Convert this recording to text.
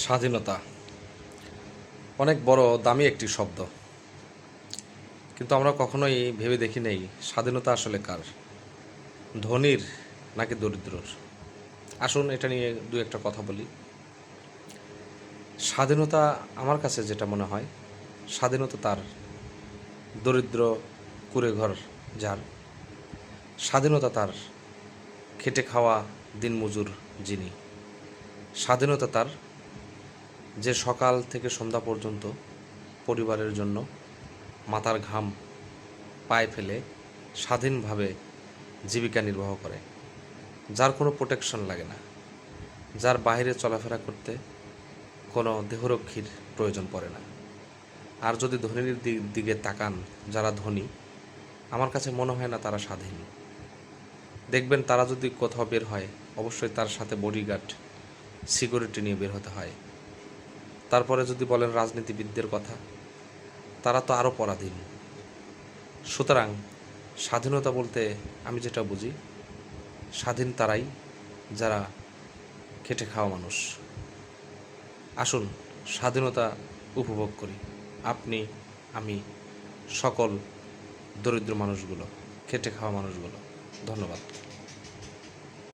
স্বাধীনতা অনেক বড় দামি একটি শব্দ, কিন্তু আমরা কখনোই ভেবে দেখি নেই স্বাধীনতা আসলে কার, ধনীর নাকি দরিদ্রর। আসুন এটা নিয়ে দু একটা কথা বলি। স্বাধীনতা আমার কাছে যেটা মনে হয়, স্বাধীনতা তার দরিদ্র কুঁড়েঘর যার, স্বাধীনতা তার খেটে খাওয়া দিনমজুর যিনি, স্বাধীনতা তার যে সকাল থেকে সন্ধ্যা পর্যন্ত পরিবারের জন্য মাথার ঘাম পায়ে ফেলে স্বাধীনভাবে জীবিকা নির্বাহ করে, যার কোনো প্রোটেকশন লাগে না, যার বাইরে চলাফেরা করতে কোনো দেহরক্ষীর প্রয়োজন পড়ে না। আর যদি ধনীর দিকে তাকান, যারা ধনী, আমার কাছে মনে হয় না তারা স্বাধীন। দেখবেন তারা যদি কোথাও বের হয়, অবশ্যই তার সাথে বডিগার্ড সিকিউরিটি নিয়ে বের হতে হয়। তারপরে যদি বলেন রাজনীতিবিদদের কথা, তারা তো আরও পরাধীন। সুতরাং স্বাধীনতা বলতে আমি যেটা বুঝি, স্বাধীন তারাই যারা খেটে খাওয়া মানুষ। আসুন স্বাধীনতা উপভোগ করি, আপনি, আমি, সকল দরিদ্র মানুষগুলো, খেটে খাওয়া মানুষগুলো। ধন্যবাদ।